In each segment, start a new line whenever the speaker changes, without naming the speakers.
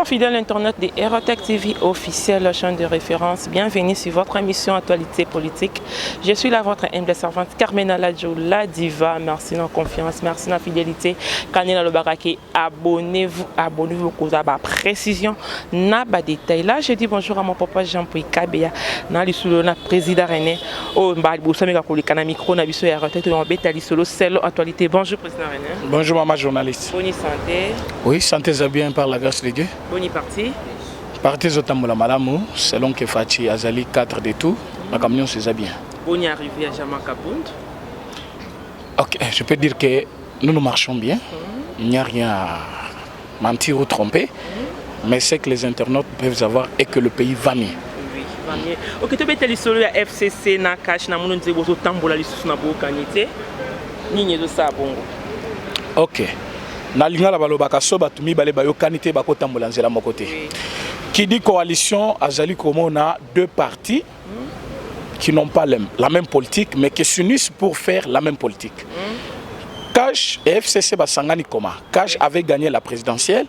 Bonjour fidèles internautes de Aerotech TV officiel, la chaîne de référence. Bienvenue sur votre émission Actualité politique. Je suis là votre humble servante Carmena Ladjo, la diva. Merci de la confiance, merci de la fidélité. Kanina Lobaraki, abonnez-vous pour la précision, na ba détail. Là, je dis bonjour à mon papa Jean-Paul Kabea, na le président René. Oh, vous savez que le micro na biso Aerotech, on bête à l'isolo, c'est l'actualité. Bonjour président René.
Bonjour maman journaliste.
Bonne santé.
Oui, santé ça bien par la grâce de Dieu.
Bonne partie.
Partie Zotambola Malamu, selon que Fati Azali 4 de tout, la camion c'est bien.
Bonne arrivée à Jamakabound.
Ok, je peux dire que nous marchons bien. Il n'y a rien à mentir ou tromper. Mais c'est que les internautes peuvent savoir et que le pays va mieux.
Oui, va mieux. Ok, tu peux te dire que FCC na cash na mounou nzebo Zotambola lisusu na bokanité. Nigne de ça bongo.
Ok. Na lingala balobaka so batumi bale bayo kanité bako tambola nzela mokote. Qui dit coalition Azali Komona deux partis qui n'ont pas la même politique mais qui s'unissent pour faire la même politique. Cash et FCC basangani koma. Cash avait gagné la présidentielle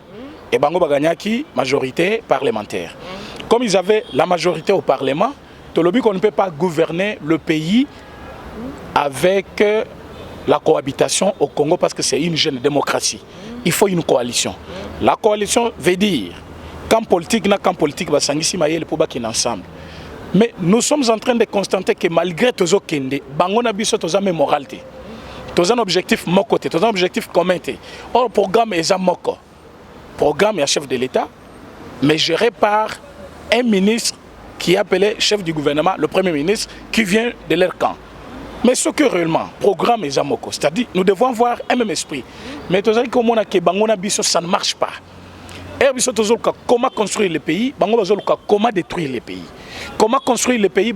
et Bango ba gagnaki majorité parlementaire. Comme ils avaient la majorité au parlement, Tolobi qu'on ne peut pas gouverner le pays avec la cohabitation au Congo parce que c'est une jeune démocratie. Il faut une coalition. La coalition veut dire camp politique, va s'engager pour qu'ils ensemble. Mais nous sommes en train de constater que malgré tout ce kende, bango biso toza même moralité. Toza un objectif mokote, toza un objectif commun. Or programme est moko. Programme est chef de l'État, mais géré par un ministre qui est appelé chef du gouvernement, le premier ministre, qui vient de leur camp. Mais ce que réellement, programme est Zamoko, c'est-à-dire nous devons avoir un même esprit. Mais tout ça, ça ne marche pas. Et comment construire le pays, comment détruire le pays. Comment construire le pays,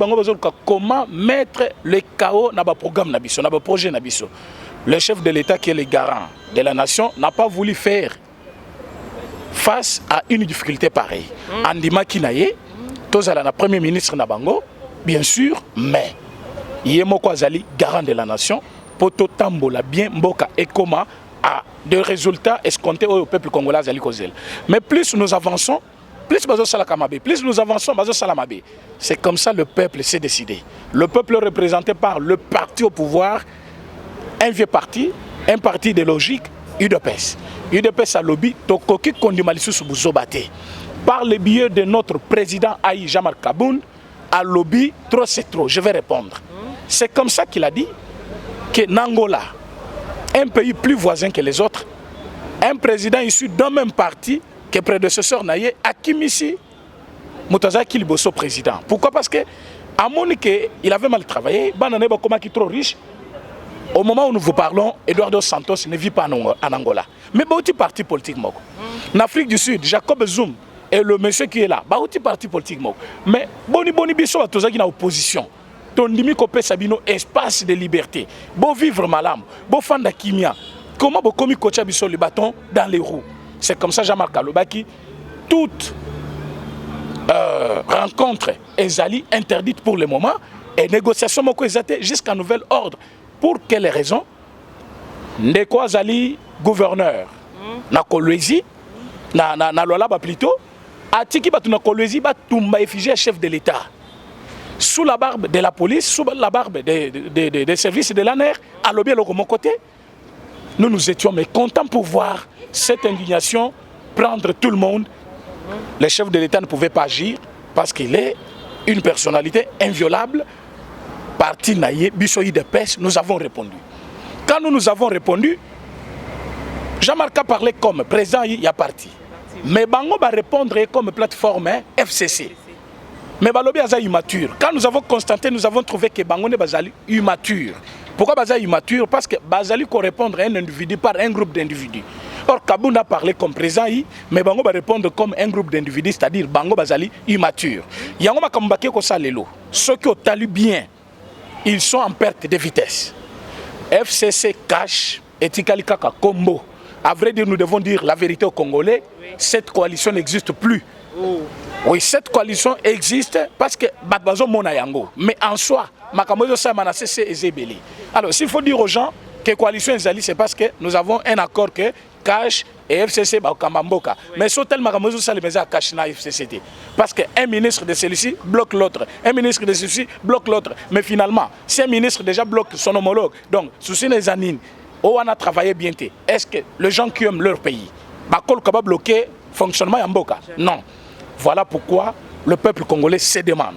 comment mettre le chaos dans le programme, dans le projet. Le chef de l'État qui est le garant de la nation n'a pas voulu faire face à une difficulté pareille. Andima Kinaye, le premier ministre Nabango, bien sûr, mais Yemoko Azali, garant de la nation, poto tambola bien mboka et comment a des résultats escomptés au peuple congolais Azali Kozel. Mais plus nous avançons, plus nous avançons, c'est comme ça le peuple s'est décidé. Le peuple représenté par le parti au pouvoir, un vieux parti, un parti de logique, UDPS. UDPS a lobby, tokoki kondimalisu subuzobate. Par le biais de notre président Aïe Jamar Kaboun, a lobby, trop c'est trop, je vais répondre. C'est comme ça qu'il a dit que Nangola, un pays plus voisin que les autres, un président issu d'un même parti que prédécesseur Naye, Akimisi Moutaza Kiliboso président. Pourquoi? Parce que à Monique, il avait mal travaillé, Banane Bakoma qui est trop riche. Au moment où nous vous parlons, Eduardo Santos ne vit pas en Angola. Mais il parti politique. En Afrique du Sud, Jacob Zoum et le monsieur qui est là, il parti politique. Mais Boni Bisso a toujours une opposition. Tondimi kopé sabino espace de liberté. Bon vivre malam, bon fanda kimia. Comment bon komi kocha biso le bâton dans les roues. C'est comme ça Jean-Marc Alobaki. Toute rencontre Ezali interdite pour le moment et négociation moko ezate jusqu'à nouvel ordre. Pour quelles raisons? Ndeko Azali gouverneur na Kolwezi na Lolaba plutôt atiki batu na Kolwezi batumba effigie chef de l'État. Sous la barbe de la police, sous la barbe des services de l'ANER, à lobby de mon côté, nous étions contents pour voir cette indignation prendre tout le monde. Le chef de l'État ne pouvait pas agir parce qu'il est une personnalité inviolable. Parti Naye, Bissoyi de Pêche, nous avons répondu. Quand nous avons répondu, Jean-Marc a parlé comme président, il y a parti. Mais Bango va répondre comme plateforme FCC. Mais Balobi est immature. Quand nous avons constaté, nous avons trouvé que Bango est immature. Pourquoi Bazali immature? Parce que Bazali correspond à un individu par un groupe d'individus. Or, Kaboun a parlé comme président, mais Bango va répondre comme un groupe d'individus, c'est-à-dire Bango Bazali immature. Yango Makambake Kosalelo, ceux qui ont talu bien, ils sont en perte de vitesse. FCC cache et Tikalikaka Combo. À vrai dire, nous devons dire la vérité aux Congolais, cette coalition n'existe plus. Oui, cette coalition existe parce que Batbazo Monayango. Mais en soi, Makamozo Samana c'est Ezebeli. Alors, s'il faut dire aux gens que la coalition est c'est parce que nous avons un accord que cash et FCC Kamamboka. Mais sur tellement que ça les maisons cash na FCC. Parce qu'un ministre de celui-ci bloque l'autre, un ministre de celui-ci bloque l'autre. Mais finalement, si un ministre déjà bloque son homologue, donc souci les anines, on a travaillé bien. Est-ce que les gens qui aiment leur pays, sont capables de bloquer le fonctionnement Yamboka? Non. Voilà pourquoi le peuple congolais se demande.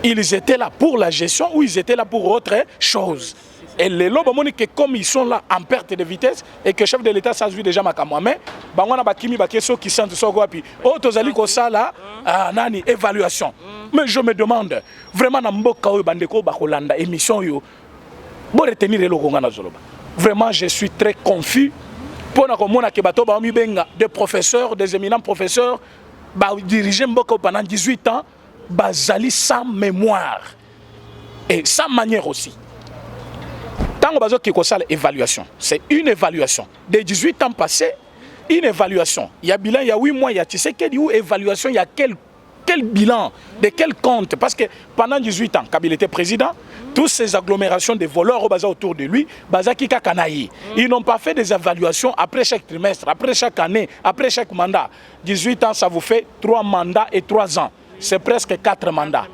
Ils étaient là pour la gestion ou ils étaient là pour autre chose? Et les lobes, comme ils sont là en perte de vitesse et que le chef de l'État s'est vu déjà ma mais on a qui sentent ça puis tozali ko sala nani évaluation. Mais je me demande vraiment na mboka oyo bandeko ba kolanda émission yo bo retenir le konga na zoloba. Vraiment je suis très confus pour na komona ke bato ba mi benga des professeurs, des éminents professeurs ba diriger mboka pendant 18 ans bazali sans mémoire et sans manière aussi. Tant que vous avez évaluation, c'est une évaluation. Des 18 ans passés, une évaluation. Il y a bilan, il y a 8 mois, il y a tu sais quelle évaluation, il y a quel bilan, de quel compte. Parce que pendant 18 ans, quand il était président, toutes ces agglomérations de voleurs autour de lui, ils n'ont pas fait des évaluations après chaque trimestre, après chaque année, après chaque mandat. 18 ans, ça vous fait 3 mandats et 3 ans. C'est presque 4 mandats.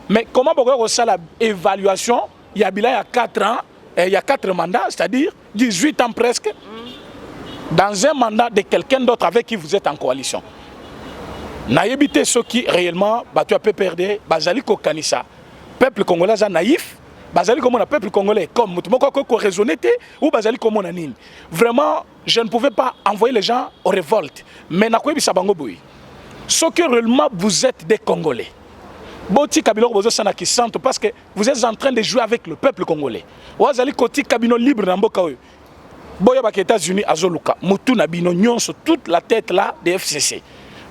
Mais comment vous avez l'évaluation? Il y a bilan, il y a 4 ans. Il y a 4 mandats, c'est-à-dire 18 ans presque, dans un mandat de quelqu'un d'autre avec qui vous êtes en coalition. Naïbité ceux qui réellement, tu as perdre, Bazali Kokanissa, peuple congolais naïf, Bazali comme on a peuple congolais, comme Moutoumoko raisonné ou Bazali comme on a nine. Vraiment, je ne pouvais pas envoyer les gens aux révoltes. Mais Nakouebi Sabango Boui, ceux qui réellement vous êtes des Congolais. Boti Kabilo Bozo Sanaki Santo parce que vous êtes en train de jouer avec le peuple congolais. Wazali Koti Kabino libre dans Mboka. Boye Bake États-Unis Azoluka, Moutou Nabino Nyonso, toute la tête là des FCC.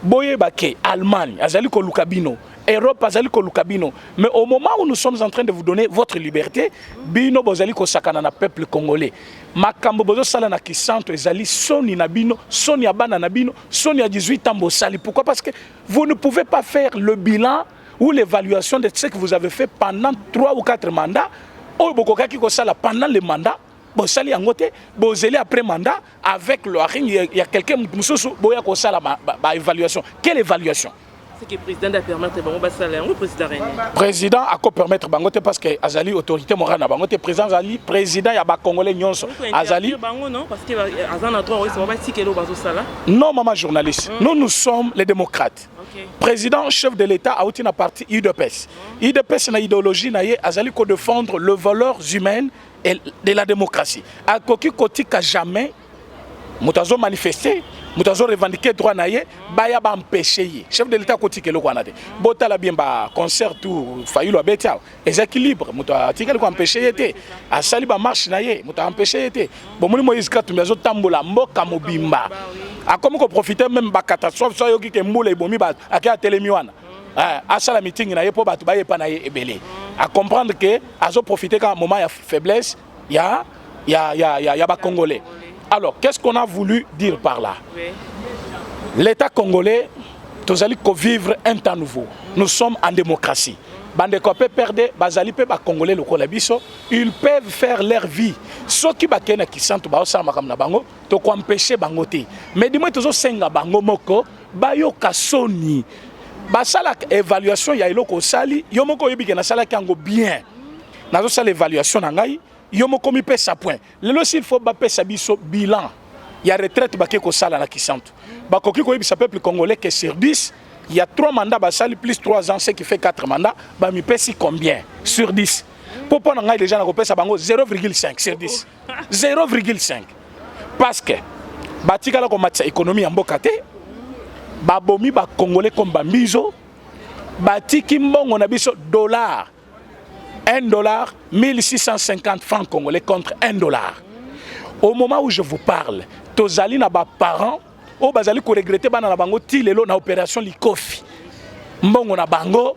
Boye Bake Allemagne, Azali Kolukabino, Europe Azali Kolukabino. Mais au moment où nous sommes en train de vous donner votre liberté, Bino Bozali Kosakana na peuple congolais. Makambo Bozo Salanaki Santo Ezali Soni Nabino, Soni Abana Nabino, Soni à 18 ans Bosali. Pourquoi? Parce que vous ne pouvez pas faire le bilan ou l'évaluation de ce que vous avez fait pendant 3 ou 4 mandats, ou pendant les mandats, après mandat, avec le il y a quelqu'un qui a évaluation. Quelle évaluation?
C'est que le président a permis de président
président a permettre bangote parce que Azali autorité morale na bangote président Azali président ya ba congolais nyonso Azali
non parce que azana droit oui ça va pas que bazo sala.
Non maman journaliste, nous sommes les démocrates. Président chef de l'État a outil na parti UDPS. UDPS na idéologie na ye Azali ko défendre les valeurs humaines et de la démocratie. A koki kotika jamais mutazo manifester mutazo revendiquer droit naie baya ba empêcher chef de l'État kotika le kwanate botala bien ba concert tout fayulu abetia équilibre muta tikeli ko empêcher yete asali ba marche naie muta empêcher yete bomoni Moïse Katumbi azo tambola mboka mobimba akomi ko profiter même ba catastrophe so yoki ke mbula ibomi ba akia telemi wana asala meeting naie po batu baye pa naie ebele à comprendre que azo profiter quand moment ya faiblesse ya ba congolais. Alors, qu'est-ce qu'on a voulu dire par là? L'État congolais, nous allons vivre un temps nouveau. Nous sommes en démocratie. Ils peuvent faire leur vie. Ceux qui sont empêcher bangote. Mais dis-moi, tu as bango moko, bayoka soni. Basala évaluation ya iloko sali, yomoko yebi na sala kango bien. Nazo sala évaluation na ngai. Yomo komi pesa point. Lelo s'il faut pesa biso bilan. Il y a retraite baké ko sala na kisantu. Bakoki ko yebisa peuple congolais que sur 10, il y a 3 mandats basali plus 3 ans ce qui fait 4 mandats, ba mi pesi combien sur 10. Pour prendre ngai déjà na ko pesa bango 0,5 sur 10. 0,5. Parce que batika la ko matsa économie en bokate. Ba bomi ba congolais comme bambizo. Batiki mbongo na biso dollar. $1, 1650 francs congolais contre $1. Au moment où je vous parle, tozali na ba parents, o bazali ko regretter bana na bango ti lelo na opération likofi. Mbongo na bango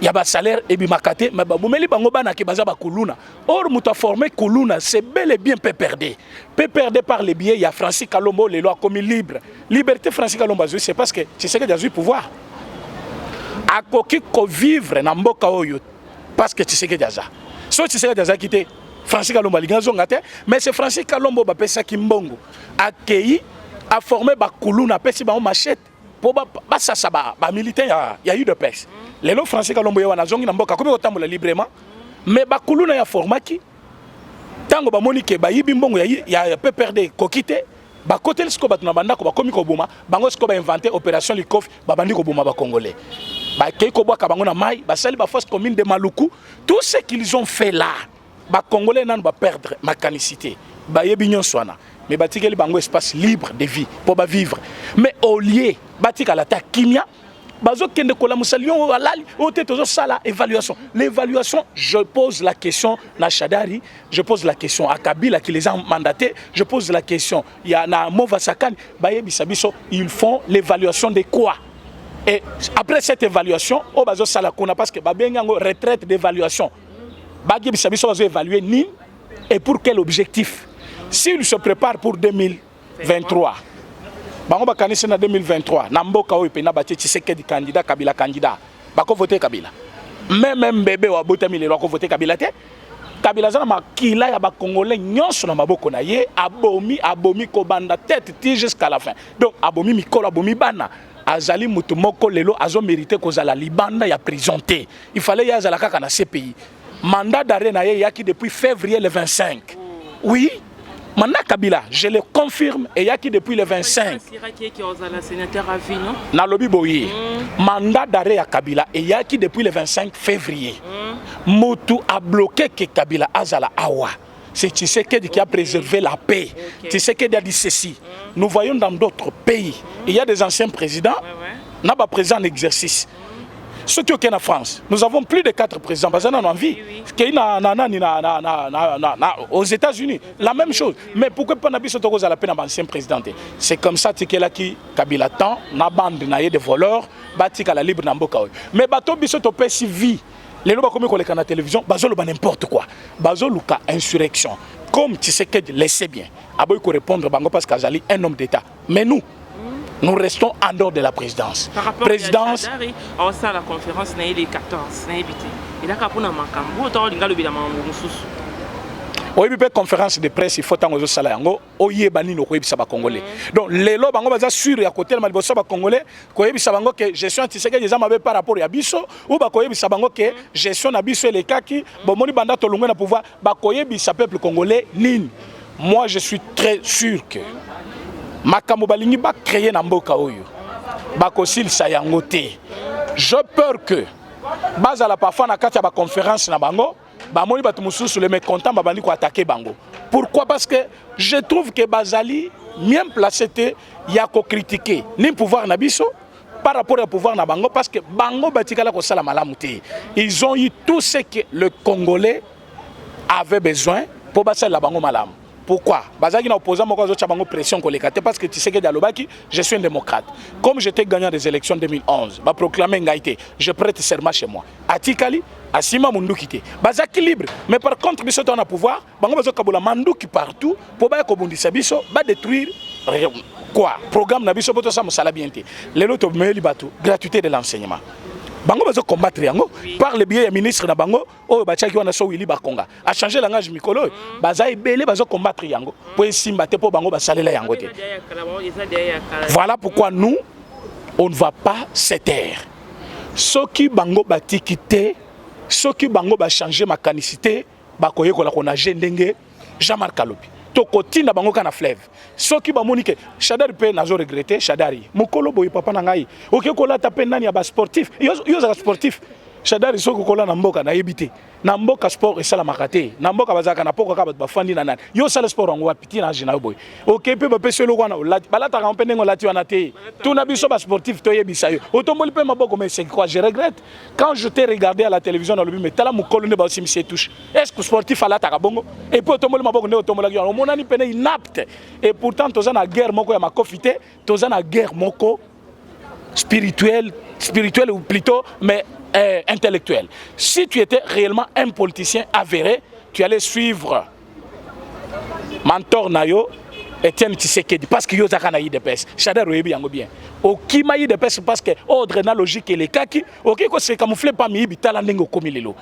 ya ba salaire et bimakate, mais ba bomeli bango bana ki baza ba kuluna. Or muta formé kuluna, c'est bel et bien PPRD. PPRD par les billets, il y a Francis Kalombo les lois comme libre. Liberté Francis Kalombo, c'est parce que tu sais que tu as eu pouvoir. A koki ko vivre na mboka oyo. Parce que tu sais que déjà. Si tu sais que déjà quitté, Francis Kalombo alinga zongate mais c'est Francis Kalombo ba pesa kimbongo accueilli a formé ba kuluna pesi ba machette pour ba ça ba militaire ya eu de pes les lots Francis Kalombo ya wana zongi na mboka comme otambola librement mais ba kuluna ya formaki tango ba monike ba yibi mbongo ya peut perdre kokite ba côté ce ko batuna banda ko ba komi ko boma bango ce ko ba inventé opération Likof ba bandi ko boma ba congolais ba kei ko boka bango na mai ba sali ba force commune de Maluku tout ce qu'ils ont fait là ba congolais nan ba perdre ma canicité ba yebi nyonswana mais ba tikeli bango espace libre de vie pour ba vivre mais au lieu ba tikala ta kimia bazo kende kola musalion alali ote tozo sala évaluation l'évaluation je pose la question na Shadari je pose la question à Kabila qui les a mandatés je pose la question il y a na Mova Sakani ba yebisa biso ils font l'évaluation de quoi et après cette évaluation o bazo sala kuna parce que ba bengango retraite d'évaluation ba yebisa biso bazo évaluer ni et pour quel objectif s'ils se préparent pour 2023 bango bakanisi na 2023 na mboka oyo pe na batie Tshisekedi candidat Kabila candidat bako voter Kabila même bébé wa botami lelo ko voter Kabila te Kabila zana makila ya ba congolais nyonso na maboko na ye abomi ko banda tête ti jusqu'à la fin donc abomi mikolo abomi bana azali mutu moko lelo azo mérité kozala libanda ya prison te il fallait ya zala kaka na CPI mandat d'arrêt na ye yaki depuis février le 25 oui. Maintenant Kabila, je le confirme, et il y a qui depuis le 25. Dans le Biboye, mandat d'arrêt à Kabila, et il y a qui depuis le 25 février. Motu a bloqué que Kabila Azala Awa. C'est Tshisekedi qui a préservé la paix. Tshisekedi a dit ceci. Nous voyons dans d'autres pays, il y a des anciens présidents, n'a pas présent en exercice. Ce qui est en France, nous avons plus de 4 présidents, parce qu'on a envie. Aux États-Unis, la même chose. Mais pourquoi pas n'abi à la peine à l'ancien président? C'est comme ça que qui Kabila tant, na bande de voleurs, bâti à la libre n'amboka. Mais bateau bisoto pe si vie. Les lois comme on la télévision, bazolo ba n'importe quoi. Bazolo ka insurrection. Comme tu sais que laissez bien. Aboy ko répondre bango parce qu'Azali un homme d'État. Mais nous restons en dehors de la présidence.
Par rapport
présidence,
à ça, la conférence n'est les 14, il a qu'à pour
oui, mais conférence de presse, il faut tant aux salayango, oye bani no koyebi saba congolais. Donc les lois bango baza sur à côté le saba congolais, koyebi sabango que gestion Tshisekedi des amabe par rapport à biso ou ba koyebi sabango que gestion na biso les kaki, bomoni banda tolongwe na pouvoir ba koyebi sa peuple congolais nini. Moi je suis très sûr que makambo balingi ba créer na mboka oyo bakosil sayango te. Je peur que bazala parfois na kati ya ba conférence na bango bamoni batu mususu le mécontent babandi ko attaquer bango. Pourquoi? Parce que je trouve que bazali bien placé te ya ko critiquer ni pouvoir na biso par rapport au pouvoir na bango parce que bango batikala ko sala malamu te. Ils ont eu tout ce que le Congolais avait besoin pour basala la bango malamu. Pourquoi? Bazaki na opposant moko zo chabango pression kolekate parce que tu sais que Dalobaki, je suis un démocrate. Comme j'étais gagnant des élections 2011, ba proclamer ngaité, je prête serment chez moi. Atikali, asima munduki te. Bazaki libre, mais par contre biso on a pouvoir, bango bazo kabola manduki partout pour ba ko bundisa biso, ba détruire quoi? Programme na biso boto sa musala bien te. Lelo to meli batu, gratuité de l'enseignement. Bango bazo combattre yango par le biais du ministre na bango oyo batiaki wana so Willy Bakonga a changé langage mikolo baza ebele bazo combattre yango po simba te po bango basalela yango te. Voilà pourquoi nous on ne va pas se taire. Soki bango batiki te, soki bango ba changer ma canicité bakoyekola kona jendenge Jean-Marc Kalopi. Tokotinda bango kana fleuve. Soki ba monike Shadari pe nazo regretter Shadari. Mukolo boy papa na ngai. Oke kola tape nani ya ba sportif. Yo za sportif. Shadari soko kola na mboka na yebite. Na mboka sport esala makate. Na mboka bazaka na poko ka ba fandi na nani. Yo sala sport ngo apiti na jina boy. Oke pe ba peso lo kwana lati. Balata ka mpe ngo lati wana te. Tuna biso ba sportif to yebisa yo. Otomboli pe maboko mais c'est quoi je regrette. Quand je t'ai regardé à la télévision dans le but mais tala mukolo ne ba aussi monsieur touche. Est-ce que sportif ala ta bongo? Et puis otomboli maboko ne otombola yo. Monani pene inapte. Et pourtant toza na guerre moko ya makofité, toza na guerre moko spirituelle ou plutôt mais intellectuel. Si tu étais réellement un politicien avéré, tu allais suivre mentor Nayo, Etienne Tshisekedi, parce que Yozaka na IDPS. Chadar Oyebi yango bien. O kima IDPS parce que ordre na logique et les kaki, ok ko se camoufler pas mi bitala ndenge komi lelo.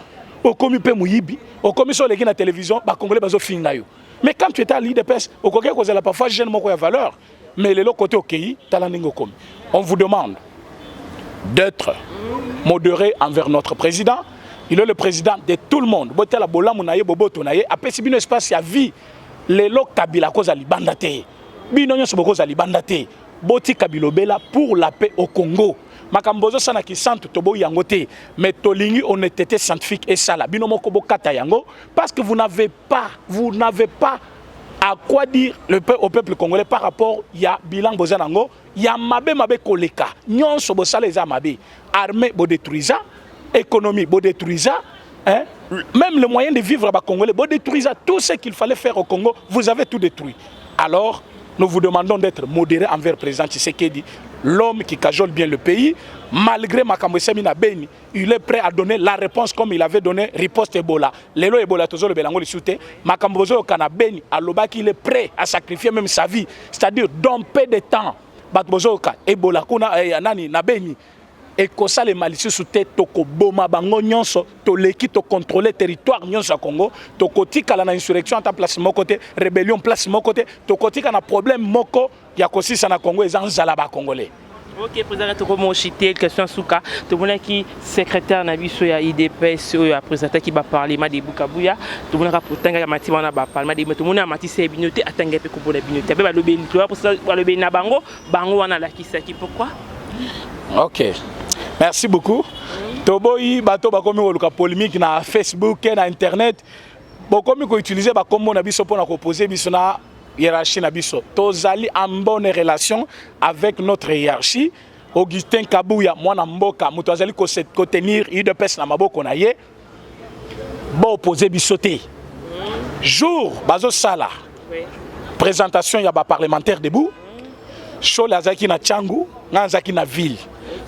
au commis pe muyibi, au commis sur la télévision, ba congolais bazo finga yo. Mais quand tu étais à l'IDPS, au coquet cause la parfois jeune moko ya valeur, mais les côté au pays, talaningo komi. On vous demande d'être modéré envers notre président. Il est le président de tout le monde. Boté la bola munaye boboto naye, après si bien espace ya vie, les lo Kabila cause ali bandate. Bino nyo soboko ali bandate. Boti Kabilobela pour la paix au Congo. Makambozo sana ki sante tobo yango te, mais tolingi honnêteté scientifique et ça la bino moko bokata yango parce que vous n'avez pas à quoi dire au peuple congolais par rapport ya bilan bozanango, ya mabe koleka. Nyon sobo sala eza mabe. Armée bo détruisa, économie bo détruisa, hein? Même le moyen de vivre à Congolais bo détruisa, tout ce qu'il fallait faire au Congo, vous avez tout détruit. Alors nous vous demandons d'être modérés envers le président Tshisekedi, l'homme qui cajole bien le pays, malgré Makambo Semina Beni, il est prêt à donner la réponse comme il avait donné riposte Ebola. Lelo Ebola tozo le belango le soute, Makambo Zo Kana Beni, aloba qu'il est prêt à sacrifier même sa vie, c'est-à-dire dans peu de temps, Batbozoka Ebola kuna nani na Beni. Et que ça les malicieux sous tête toko boma bango nyonso to leki to contrôler territoire nyonso Congo to kotika la insurrection à ta place mon côté rébellion place mon côté to kotika na problème moko ya kosisa na Congo ezan zala ba congolais.
OK, président to komo chité question souka to mona ki secrétaire na biso ya IDPS o ya président qui ba parlement de Bukabuya to mona ka potanga ya mati wana ba parlement de to mona mati se binoté atanga pe ko bona binoté ba lobe ni to pour ça lobe na bango wana la kisaki pourquoi?
OK. Merci beaucoup. Toboyi bato bakomi koluka polémique na Facebook et na internet. Bokomi ko utiliser ba kombo na biso pona ko poser biso na hiérarchie na biso. Tozali en bonne relation avec notre hiérarchie. Augustin Kabuya mwana mboka muto azali ko tenir IDPS na maboko na ye. Bo opposer biso te. Jour bazo sala. Présentation ya ba parlementaire debout. Show lazaki na Tchangu, nganzaki na ville.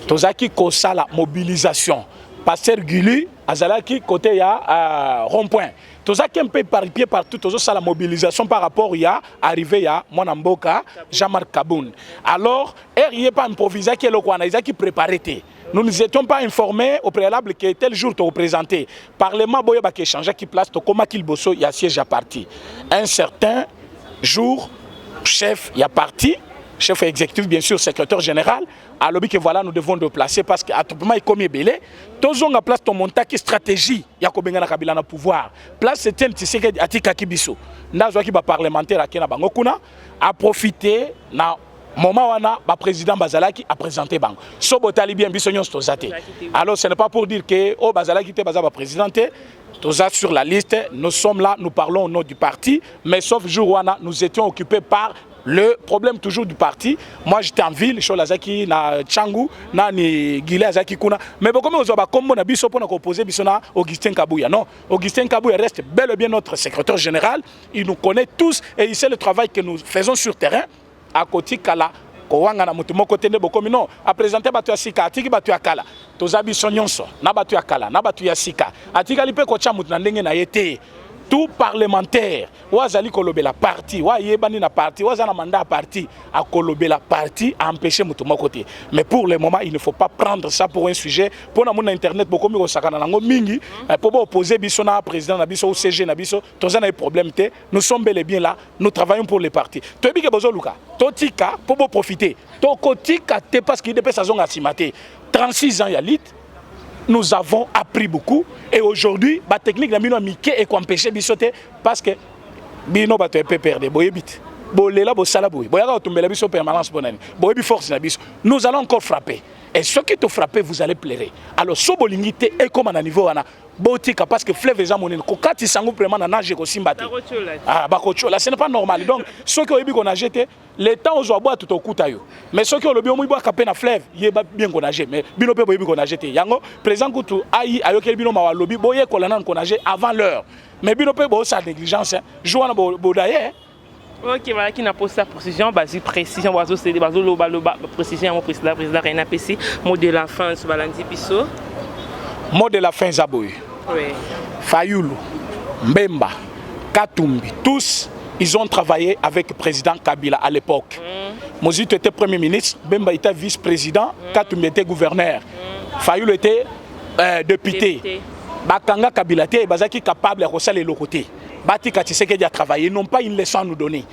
Tozaki kosala mobilisation. Pasteur Gulu, azalaki côté ya rond-point. Tozaki un peu par pied partout, tozosala mobilisation par rapport à arrivé ya Mwanamboka, Jean-Marc Kaboun. Alors, il n'y a pas improvisé qui est le Kwana, ils ont préparé. Nous ne nous étions pas informés au préalable que tel jour tu représenté. Parlement boyoba qui changeait qui place, comment qu'il bosso, il y a siège à parti. Un certain jour, chef, il y a parti. Chef exécutif, bien sûr, secrétaire général, à l'objet que voilà, nous devons nous placer parce qu'à tout moment, il comme belé, tous on a place ton montage stratégie, il y a combien de Kabila na pouvoir. Place c'est un petit secret à Tika Kibiso. N'a qui va parlementaire à Kena Bangokuna a profité na moment wana ba président Bazalaki a présenté Bang. Sobotali bien bisonyon stozate. Alors ce n'est pas pour dire que oh Bazalaki te baza ba présidenté. Toza sur la liste, nous sommes là, nous parlons au nom du parti, mais sauf jour wana, nous étions occupés par le problème toujours du parti. Moi j'étais en ville, je suis lazaki na Tchangu, na ni Gile azaki kuna. Mais beaucoup de gens comme on a biso pour nous opposer bisona Augustin Kabuya. Non, Augustin Kabuya reste bel et bien notre secrétaire général. Il nous connaît tous et il sait le travail que nous faisons sur terrain. À côté Kala, Kowanga na mutu moko tende bokomi non. A présenter batu ya sika, atiki batu ya kala. Toza biso nyonso, na batu ya kala, na batu ya sika. Atika lipe ko cha mutu na ndenge na yete. Tout parlementaire, Ouazali Kolobela parti, Ouayebani na parti, Ouazana mandat parti, à Kolobela parti, à empêcher mon côté. Mais pour le moment, il ne faut pas prendre ça pour un sujet. Pour mon internet, beaucoup de sakana nango mingi, pour opposer Bissona président Nabiso ou CG Nabiso, tous un problème té. Nous sommes bel et bien là, nous travaillons pour les partis. Tu es bozo Luka, Totika pour profiter. Tokotika té parce qu'il dépêche sa zone à Simate. 36 ans yalit. Nous avons appris beaucoup et aujourd'hui, la technique de Mino Miké est empêcher bisoter parce que Bino va te perdre. Nous allons encore frapper. Et ceux qui te frappent, vous allez pleurer. Alors, ce bolingité est comme à niveau botika parce que fleuve est amoné. Kokati sango vraiment na nage ko simbate. Ah bakocho là, ce n'est pas normal. Donc, ceux qui ont bien qu'on jeté, les temps aux bois tout au kutayo. Mais ceux qui ont le bien moi capé na fleuve, il est bien qu'on a jeté. Mais bino pe boyebi qu'on a jeté. Yango président kutu ayi ayokel bino ma lobby boye ko lanan qu'on a jeté avant l'heure. Mais bino pe bo sa négligence, joana bodaye.
Ok, voilà qui n'a pas sa précision, basi précision, bazo c'est bazo loba précision mon président Reina PC, mot de la fin sur Balandi Bisso.
Mot de la fin Zaboui.
Oui.
Fayoulou, Mbemba, Katumbi, tous ils ont travaillé avec le président Kabila à l'époque. Mozito était premier ministre, Mbemba était vice-président, Katumbi était gouverneur. Fayoulou était député. bakanga Kabila te bazaki capable de faire les côté. Bati Tshisekedi a travaillé, non pas une leçon à nous donner.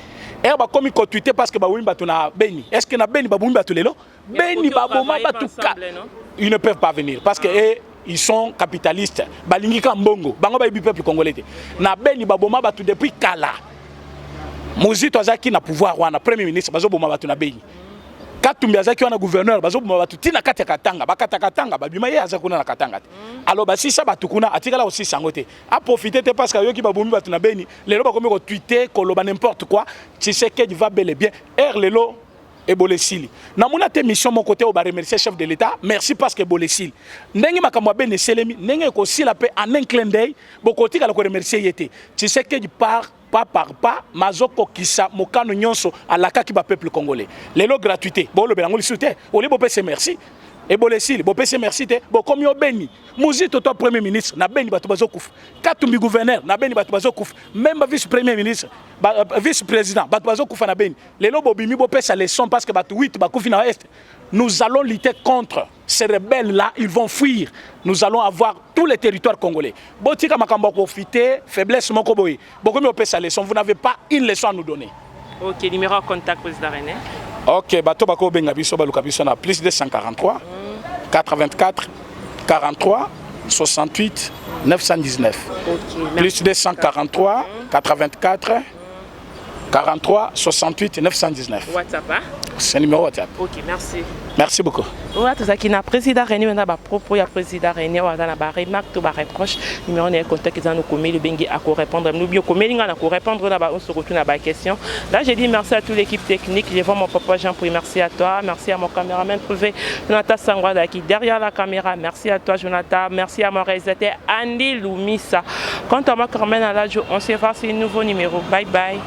Et bah comme il tweeté parce que bah oui batuna Beni. Est-ce que na Beni ba boumi batulelo? Beni ba boma batuka. Ils ne peuvent pas venir parce que ils sont capitalistes. Balingi Kambongo, bango ba ibi peuple congolais. Na Beni ba boma batu depuis kala. Mozito azaki na pouvoir wana premier ministre bazo boma batu na Beni. Katumbi azaki wana gouverneur bazo boma batu tina kati katanga bakata katanga babima ye azakuna na katanga. Alors ba si ça batu kuna atikala aussi sangote. A profiter te parce que yoki ba bomi batu na Beni. Lelo ba komi ko tweeter koloba n'importe quoi. Tshisekedi va bel et bien. Lelo et Bolesili. Na mona te mission mon côté au ba remercier chef de l'État. Merci parce que Bolesili. Ndenge makamwa Beni selemi ndenge ko sila pe en un clin d'œil bokoti kala ko remercier yete. Tshisekedi part pas par pas mazoko kisa mokano nyonso alaka ki ba peuple congolais. Lelo gratuité. Bo le belango lisute. Oli bo pese merci. Et Bolesili, bo pese merci te. Bo comme yo Beni. Mozito to premier ministre na Beni batu bazo kuf. Katumbi gouverneur na Beni batu bazo kuf. Même vice premier ministre, vice président batu bazo kuf na Beni. Lelo bo bimi bo pese leçon parce que batu 8 ba kufi na est. Nous allons lutter contre ces rebelles-là, ils vont fuir. Nous allons avoir tous les territoires congolais. Botika makambo profiter, faiblesse moko boy. Beaucoup mieux pesa leçon, vous n'avez pas une leçon à nous donner.
OK, numéro de contact président René.
OK, bato bako benga biso baluka biso na plus 243 84 43 68 919. OK, plus 243 84 43 68 919.
WhatsApp, hein?
C'est le numéro WhatsApp.
OK, merci.
Merci beaucoup.
Ouais, tout ça qui n'a président René, on a ba propos ya président René, on a ba remarque, ba reproche, numéro de contact qui nous commet le bengi à répondre. Nous bien commet à répondre là bas on se retourne à la question. Là, j'ai dit merci à toute l'équipe technique, je vois mon papa Jean-Pierre, merci à toi, merci à mon caméraman privé Jonathan Sangwada qui derrière la caméra, merci à toi Jonathan, merci à mon réalisateur Andy Lumisa. Quant à moi Carmen à la on se voit sur un nouveau numéro. Bye bye.